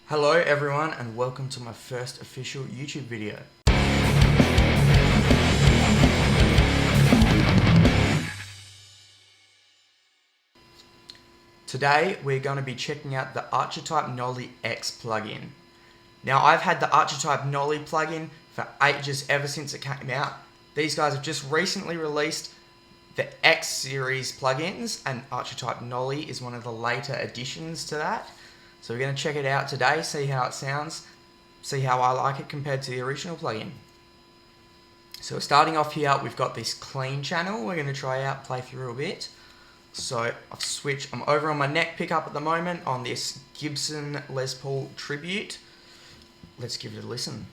Hello everyone and welcome to my first official YouTube video. Today we're going to be checking out the Archetype Nolly X plugin. Now I've had the Archetype Nolly plugin for ages, ever since it came out. These guys have just recently released the X series plugins and Archetype Nolly is one of the later additions to that. So we're going to check it out today, see how it sounds, see how I like it compared to the original plugin. So starting off here, we've got this clean channel we're going to try out, play through a bit. So I'm over on my neck pickup at the moment on this Gibson Les Paul Tribute. Let's give it a listen.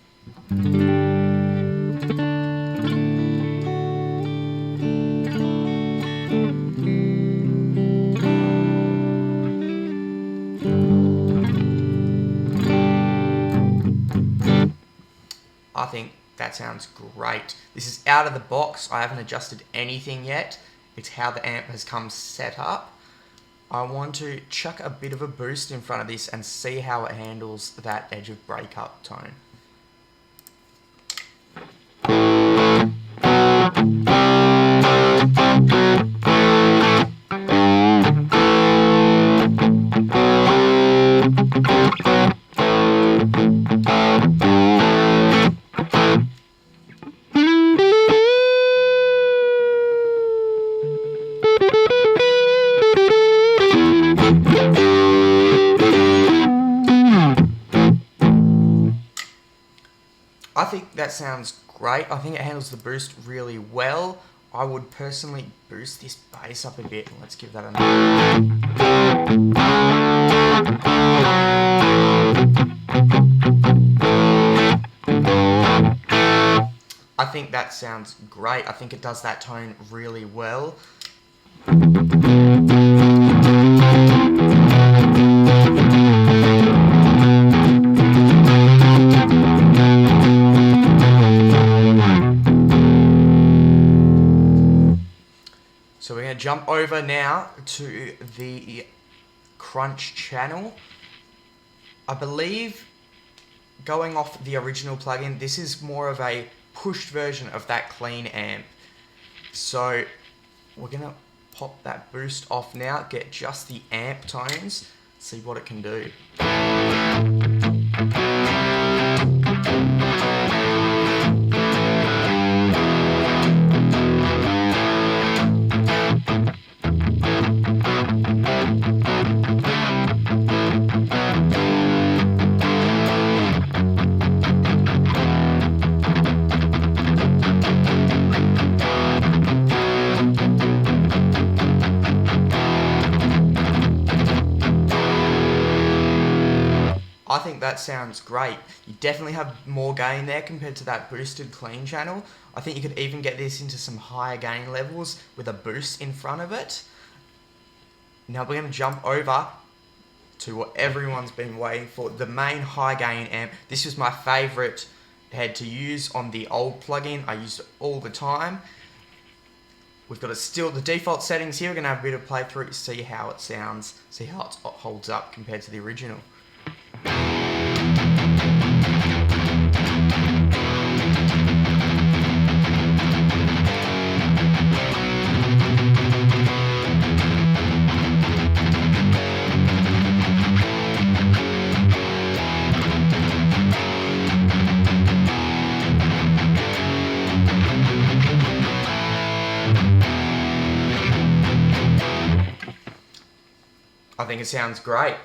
I think that sounds great. This is out of the box. I haven't adjusted anything yet. It's how the amp has come set up. I want to chuck a bit of a boost in front of this and see how it handles that edge of breakup tone. I think that sounds great. I think it handles the boost really well. I would personally boost this bass up a bit. Let's give that a I think that sounds great. I think it does that tone really well. So we're going to jump over now to the crunch channel. I believe, going off the original plugin, this is more of a pushed version of that clean amp. So we're going to pop that boost off now, get just the amp tones, see what it can do. I think that sounds great. You definitely have more gain there compared to that boosted clean channel. I think you could even get this into some higher gain levels with a boost in front of it. Now we're going to jump over to what everyone's been waiting for, the main high gain amp. This was my favorite head to use on the old plugin. I used it all the time. We've got the default settings here. We're going to have a bit of playthrough to see how it sounds, see how it holds up compared to the original. I think it sounds great.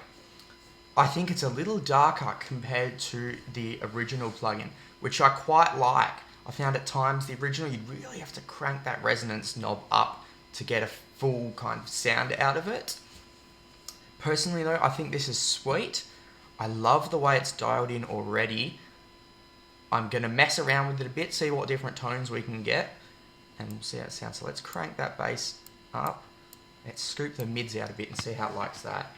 I think it's a little darker compared to the original plugin, which I quite like. I found at times the original, you'd really have to crank that resonance knob up to get a full kind of sound out of it. Personally though, I think this is sweet. I love the way it's dialed in already. I'm going to mess around with it a bit, see what different tones we can get, and we'll see how it sounds. So let's crank that bass up. Let's scoop the mids out a bit and see how it likes that.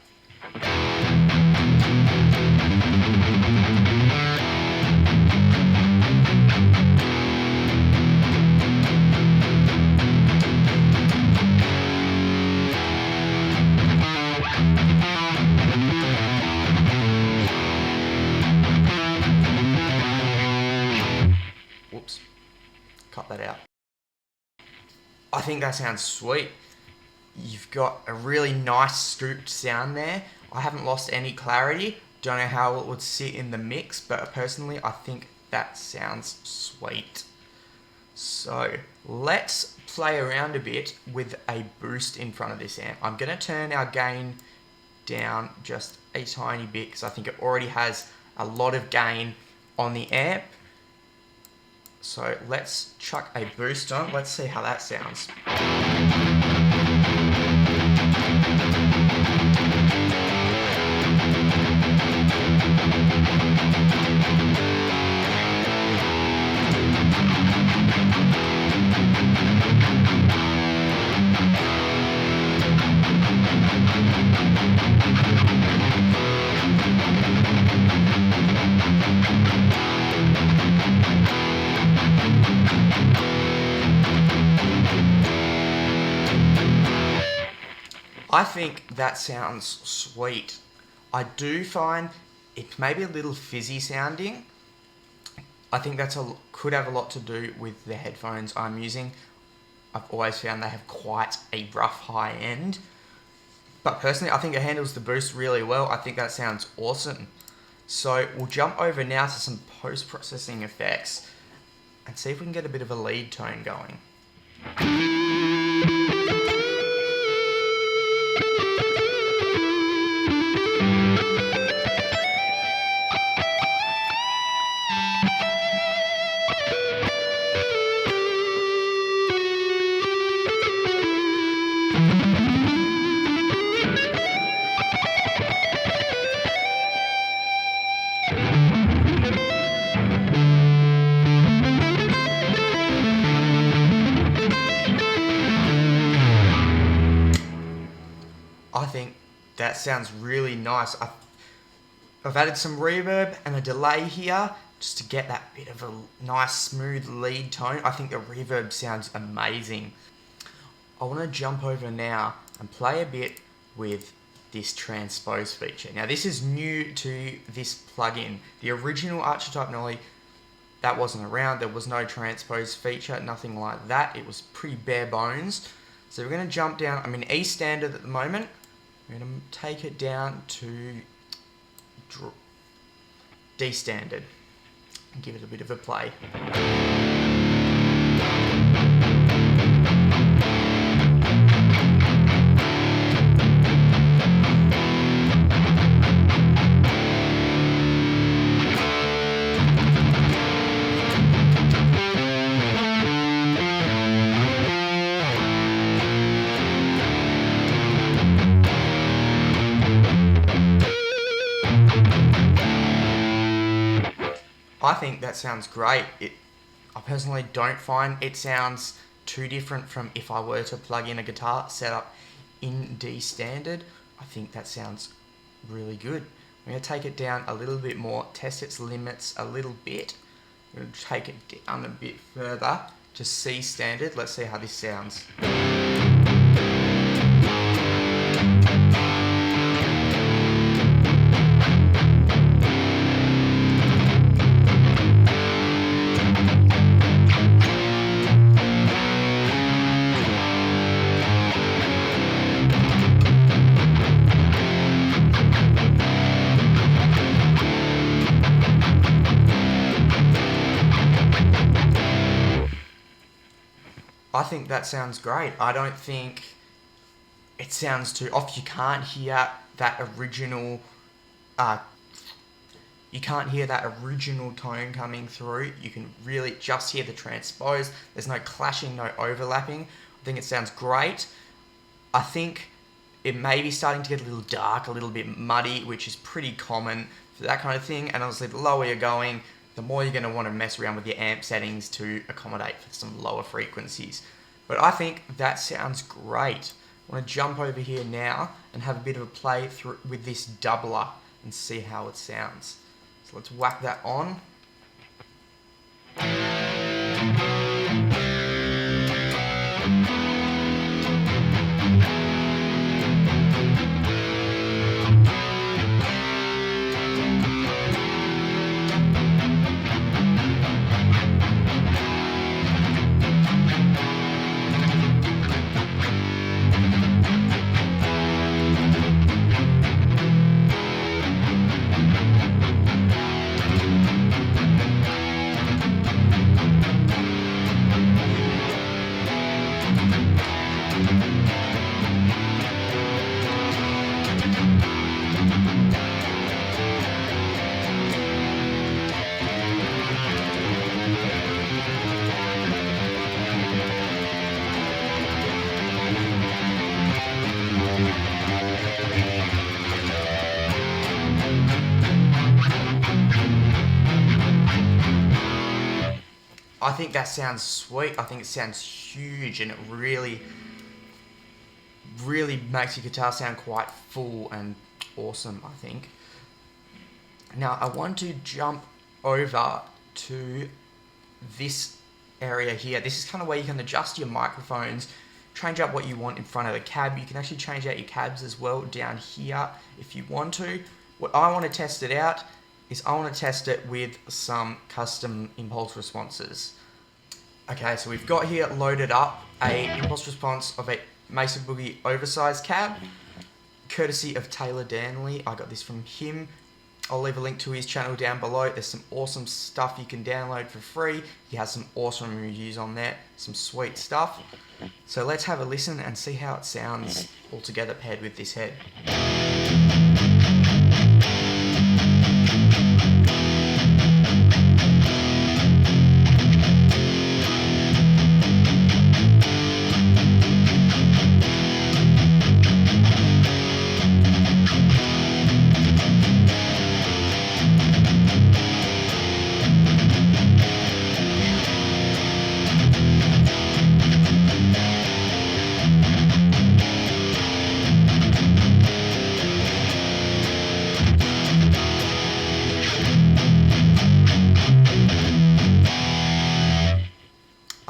I think that sounds sweet. You've got a really nice scooped sound there. I haven't lost any clarity. Don't know how it would sit in the mix, but personally I think that sounds sweet. So let's play around a bit with a boost in front of this amp. I'm going to turn our gain down just a tiny bit because I think it already has a lot of gain on the amp. So let's chuck a boost on. Let's see how that sounds. I think that sounds sweet. I do find it may be a little fizzy sounding. I think could have a lot to do with the headphones I'm using. I've always found they have quite a rough high end. But personally, I think it handles the boost really well. I think that sounds awesome. So we'll jump over now to some post-processing effects and see if we can get a bit of a lead tone going. I think that sounds really nice. I've added some reverb and a delay here just to get that bit of a nice smooth lead tone. I think the reverb sounds amazing. I want to jump over now and play a bit with this transpose feature. Now this is new to this plugin. The original Archetype nolly, that wasn't around. There was no transpose feature, nothing like that. It was pretty bare bones. So we're going to jump down. I'm in E standard at the moment. We're going to take it down to D standard and give it a bit of a play. I think that sounds great. I personally don't find it sounds too different from if I were to plug in a guitar setup in D standard. I think that sounds really good. I'm going to take it down a little bit more, test its limits a little bit. I'm going to take it down a bit further to C standard. Let's see how this sounds. I think that sounds great. I don't think it sounds too off. You can't hear that original tone coming through. You can really just hear the transpose. There's no clashing, no overlapping. I think it sounds great. I think it may be starting to get a little dark, a little bit muddy, which is pretty common for that kind of thing. And obviously the lower you're going, the more you're going to want to mess around with your amp settings to accommodate for some lower frequencies. But I think that sounds great. I want to jump over here now and have a bit of a play through with this doubler and see how it sounds. So let's whack that on. I think that sounds sweet. I think it sounds huge, and it really makes your guitar sound quite full and awesome, I think. Now, I want to jump over to this area here. This is kind of where you can adjust your microphones, change up what you want in front of the cab. You can actually change out your cabs as well down here if you want to. What I want to test it out is I want to test it with some custom impulse responses. Okay, so we've got here loaded up a impulse response of a Mesa Boogie oversized cab, courtesy of Taylor Danley. I got this from him. I'll leave a link to his channel down below. There's some awesome stuff you can download for free. He has some awesome reviews on there, some sweet stuff. So let's have a listen and see how it sounds all together paired with this head.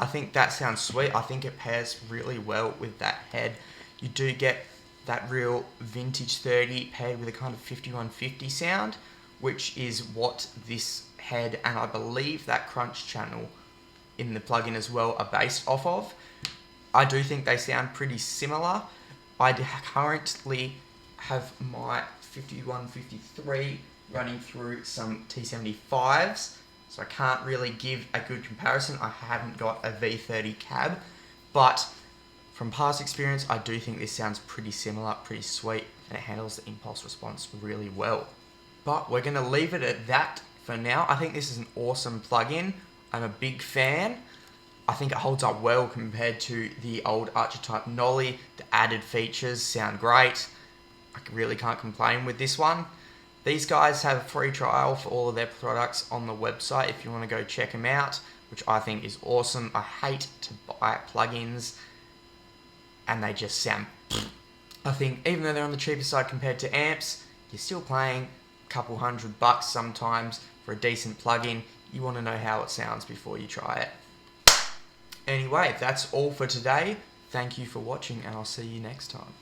I think that sounds sweet. I think it pairs really well with that head. You do get that real vintage 30 paired with a kind of 5150 sound, which is what this head and I believe that crunch channel in the plugin as well are based off of. I do think they sound pretty similar. I currently have my 5153 running through some T75s. So I can't really give a good comparison. I haven't got a V30 cab, but from past experience, I do think this sounds pretty similar, pretty sweet, and it handles the impulse response really well. But we're gonna leave it at that for now. I think this is an awesome plugin. I'm a big fan. I think it holds up well compared to the old Archetype Nolly. The added features sound great. I really can't complain with this one. These guys have a free trial for all of their products on the website if you want to go check them out, which I think is awesome. I hate to buy plugins and they just sound... I think even though they're on the cheaper side compared to amps, you're still paying a couple $100 sometimes for a decent plugin. You want to know how it sounds before you try it. Anyway, that's all for today. Thank you for watching and I'll see you next time.